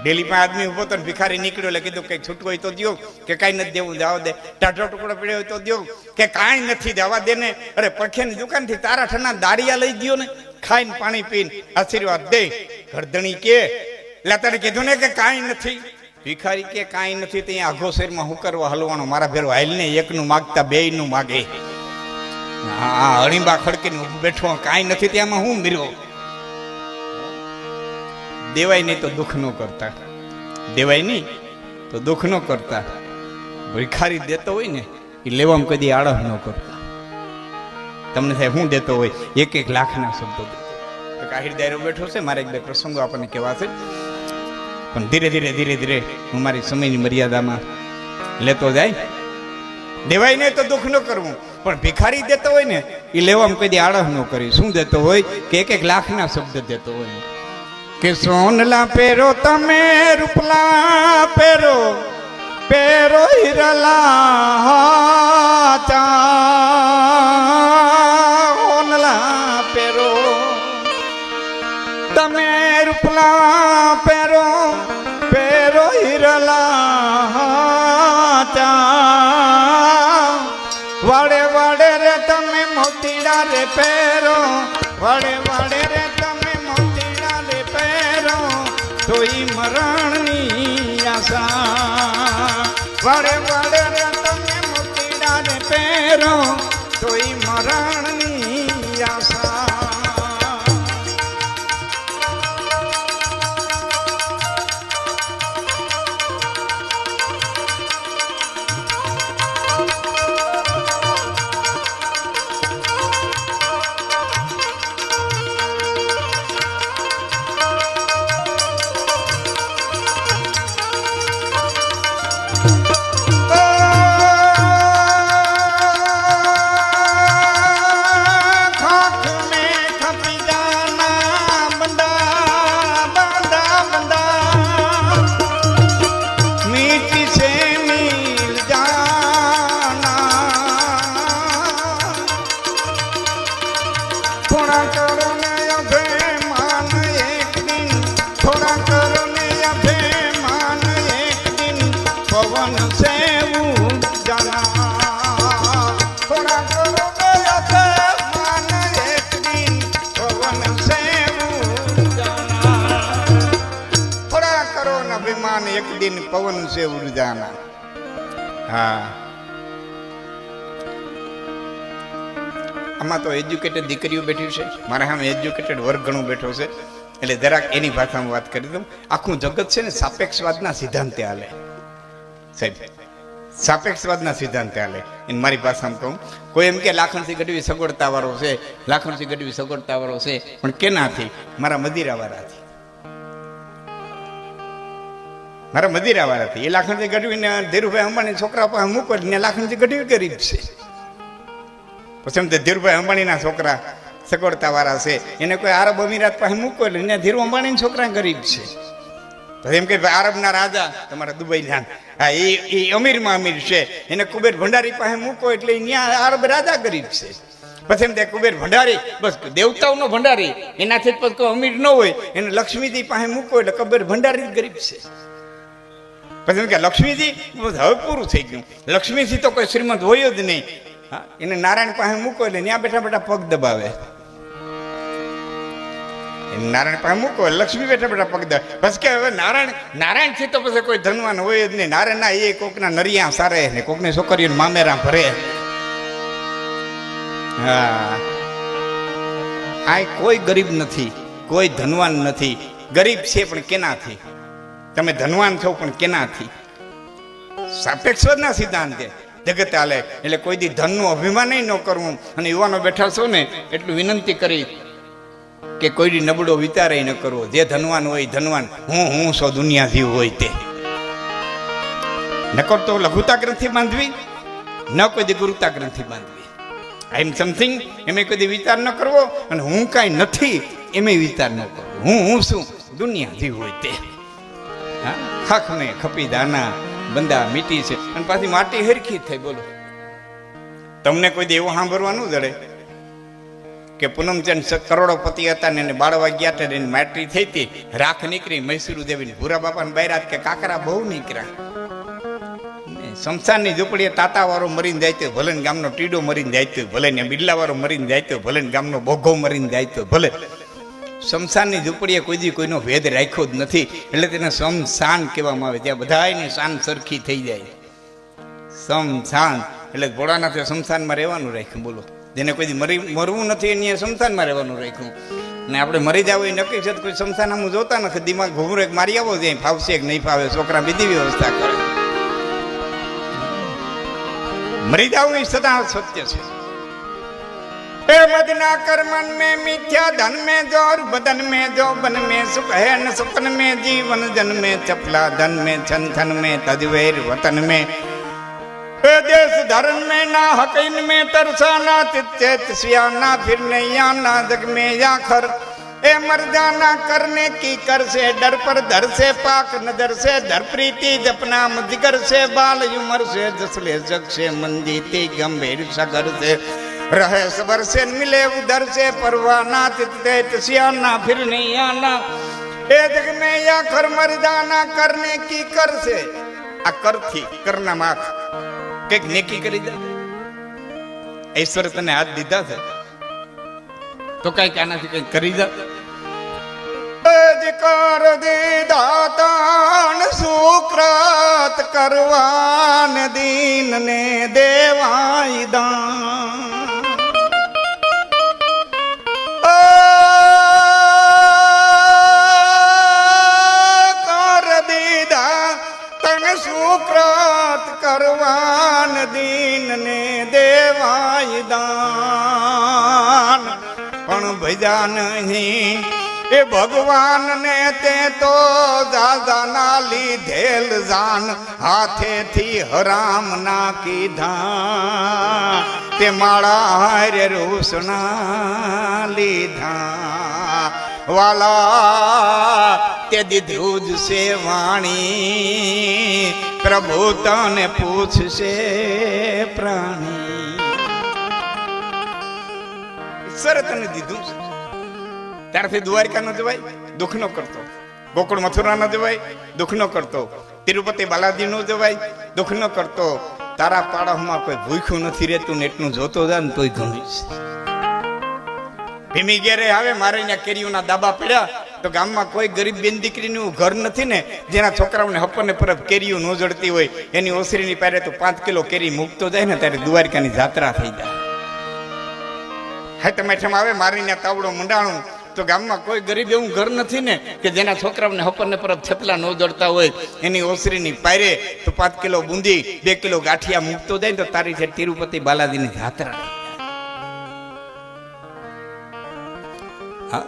Daily માં આદમી ઉભો તો ભિખારી નીકળ્યો એટલે કીધું કઈક છૂટું હોય તો દો, કે કાંઈ નથી દેવું જવા દે. ટાઢો ટુકડો પડ્યો હોય તો દો, કે કાંઈ નથી દેવા દે ને. અરે પખેની દુકાનથી તારા ઠના દાળિયા લઈ ગયો ને, ખાઈને પાણી પીને આશીર્વાદ દે. ગરદણી કે એટલે તારે કીધું ને કે કાંઈ નથી. ભિખારી કે કાંઈ નથી તો અહીંયા આઘો શેરમાં હું કરવા હલવાનો, મારા ભેરો હાલ ને એકનું માગતા બેયનું માગે. હા અણીબા ખડકીને ઊભું બેઠો, કાંઈ નથી ત્યાંમાં હું મીર્યો. દેવાય નહીં તો દુઃખ ન કરતા, દેવાય નહીં તો દુઃખ ન કરતા. ભિખારી દેતો હોય ને એ લેવામાં કદી આળસ ન કરતા. તમને થાય હું દેતો હોય 1-1 લાખના શબ્દો દેતો. આહિર દાયરો બેઠો છે, મારે 1-2 પ્રસંગો આપણને કહેવા છે, પણ ધીરે ધીરે હું મારી સમયની મર્યાદામાં લેતો જાય. દેવાય નહીં તો દુઃખ ન કરવું, પણ ભિખારી દેતો હોય ને એ લેવામાં કદી આળસ ન કરી. શું દેતો હોય કે 1-1 લાખના શબ્દ દેતો હોય, કે સોનલા પહેરો તમે રૂપલા પહેરો, પહેરો હિરલા સોનલા પહેરો તમે રૂપલા પહેરો, પહેરો હિરલા વાડે વાડે રે તમે મોતીડા રે પહેરો, વાડે વાડે રે તોઈ મરણની આશા. વાડે વાડે રે તમે મોતીડા ને પહેરો, તોઈ મરણની આશા. એક દિન પવન સે ઉડ જાના. હા આમાં તો એજ્યુકેટેડ દીકરીઓ બેઠી છે, મારા સામે એજ્યુકેટેડ વર્ગ ઘણું બેઠો છે, એટલે જરાક એની ભાષામાં વાત કરી દઉં. આખું જગત છે ને સાપેક્ષવાદના સિદ્ધાંતે હાલે સાહેબ, સાપેક્ષવાદના સિદ્ધાંતે હાલે. એને મારી ભાષામાં કહું, કોઈ એમ કે લાખણસિંહ ગઢવી સગવડતા વાળો છે, લાખણસિંહ ગઢવી સગવડતા વાળો છે, પણ કેનાથી? મારા મદિરા વાળાથી, મારા મદિરા વાળાથી. એ લાખણસિંહ ગઢવી ને ધીરુભાઈ અંબાણી છોકરા પાસે મૂકો ને લાખણસિંહ ગઢવી ગરીબ છે. પછી એમ ધીરુભાઈ અંબાણીના છોકરા સગવડતા વાળા છે, એને કોઈ આરબ અમીરાત પાસે મૂકો એટલે ધીરુ અંબાણીના છોકરા ગરીબ છે. પછી એમ કે આરબના રાજા તમારા દુબઈના, હા એ અમીરમાં અમીર છે, એને કુબેર ભંડારી પાસે મૂકો એટલે ત્યાં આરબ રાજા ગરીબ છે. પછી એમ થાય કુબેર ભંડારી બસ દેવતાઓનો ભંડારી, એનાથી જ કોઈ અમીર ન હોય, એને લક્ષ્મીજી પાસે મૂકો એટલે કુબેર ભંડારી ગરીબ છે. પછી એમ કે લક્ષ્મીજી હવે પૂરું થઈ ગયું, લક્ષ્મીજી તો કોઈ શ્રીમંત હોય જ નહીં. હા એને નારાયણ પાસે મૂકો એટલે ત્યાં બેઠા બેઠા પગ દબાવે, નારાયણ પાસે મૂકો લક્ષ્મી બેઠા બેઠા પગ દબાવે. પછી કે હવે નારાયણ થી તો પછી કોઈ ધનવાન હોય જ નહીં. નારાયણ ના એ કોકના નરિયા સારે ને કોકની છોકરીઓ મામેરા ભરે. હા આ કોઈ ગરીબ નથી, કોઈ ધનવાન નથી. ગરીબ છે પણ કેનાથી? તમે ધનવાન છો પણ કેનાથી? સાપેક્ષવાદના સિદ્ધાંતે જગત હાલે. એટલે કોઈ દી ધનનું અભિમાન ન કરવું. અને યુવાનો બેઠા છો ને એટલું વિનંતી કરી કે કોઈ દી નબળો વિચારે ન કરવો. જે ધનવાન હોય ધનવાન, હું સો દુનિયા જીવ હોય તે. નકર તો લઘુતા ગ્રંથિ બાંધવી, ન કોઈ દી ગુરુતા ગ્રંથિ બાંધવી. આઈ એમ સમથિંગ એમ કોઈ દી વિચાર ન કરવો, અને હું કાંઈ નથી એમ વિચાર ન કરવો. હું શું દુનિયા જીવ હોય તે. ખાખ ને ખપી દાના બંદા મીટી છે, અને પાછી માટી હરખી થઈ. બોલો તમને કોઈ દેવો સાંભળવા ન જડે? કે પૂનમચંદ કરોડોપતિ હતા ને એને બાળવા ગયા હતા એની માટી થઈ હતી, રાખ નીકળી મૈસૂર દેવીને ભૂરા બાપાને બૈરાત કે કાકરા બહુ નીકળ્યા. શમશાનની ઝૂંપડીએ તાતાવાળો મરીને જાય તો ભલે, ગામનો ટીડો મરીને જાય તો ભલે, ને બિલ્લાવાળો મરીને જાય તો ભલે, ગામનો બોઘો મરીને જાય તો ભલે. શમશાનની ઝૂંપડીએ કોઈ દી કોઈનો ભેદ રાખ્યો જ નથી, એટલે તેને શમશાન કહેવામાં આવે. ત્યાં બધાની શાન સરખી થઈ જાય. શમશાન એટલે ભોળાનાથે શમશાનમાં રહેવાનું રાખ્યું. બોલો, જેને કોઈ દી મરવું નથી એને શમશાનમાં રહેવાનું રાખ્યું. ને આપણે મરી જાવ એ નક્કી છે, કોઈ શમશાન આમ જોતા નથી. દિમાગ ઘૂમરો એક મારી આવો જાય, ફાવશે કે નહીં ફાવે, છોકરા બીજી વ્યવસ્થા કરે. મરી જાવ એ સદા સત્ય છે. ए मदना कर मन में मिथ्या धन में जोर बदन में जो बन में सुख है न सुपन में जीवन जन में चपला धन में छन छन में तजवेर वतन में देश धर्म में ना हकीन में तरसाना चित सियाना फिर नहीं आना जग में याखर ए मर जाना करने की कर से डर पर धर से पाक नजर से धर प्रीति जपना जिगर से बाल उमर से जसले जग से मन जीती गंभीर सगर से रहे सबर से मिले उधर से परवाना तित सियाना फिर नहीं आना ए जग में या कर मर जाना करने की कर से आ कर थी करना माथ कईक नेकी કરી દે. ઈશ્વર તને હાથ દીધા છે તો કઈક આનાથી કઈક કરી દે. કર દીધા તાણ સુકૃત કરવાન દીન ને દેવાય દાન. સુકૃત કરવાન દીન ને દેવાય દાન. પણ ભજા નહીં એ ભગવાન ને તે તો દાદાના લીધેલ જાન હાથેથી હરામ ના કીધા. તે માળા હારે રોષણા લીધા વાલા તે દીધું જ છે વાણી પ્રભુ તને પૂછશે પ્રાણી. ઈશ્વરે તને દીધું છે ત્યારથી દ્વારકા ન જવાય, દુઃખ ન કરતો. ગોકુળ મથુરા ન જવાય, દુઃખ ન કરતો. તિરુપતિ બાલાજી નો જવાય, દુઃખ ન કરતો. તારા પાડામાં કોઈ ભૂખ્યું નથી રહેતું ને એટલું જોતો જાય ને તોય ઘણું છે. ભીમી ઘેરે આવે, મારે ત્યાં કેરીઓના દાબા પડ્યા તો ગામમાં કોઈ ગરીબ બેન દીકરીનું ઘર નથી ને જેના છોકરાઓને હપ્પને પરબ કેરીઓ ન જડતી હોય, એની ઓસરીની પારે તો 5 કિલો કેરી મૂકતો જાય ને ત્યારે દ્વારકાની જાત્રા થઈ જાય. હા તમે આવે મારી ત્યાં તાવડો મંડાણું તો ગામમાં કોઈ ગરીબ એવું ઘર નથી ને કે જેના છોકરાઓને હપ્પને પરબ થેપલા ન જડતા હોય, એની ઓસરીની પાયરે તો 5 કિલો બુંદી 2 કિલો ગાંઠિયા મૂકતો જાય ને તો તારી છે તિરુપતિ બાલાજીની જાત્રા. હા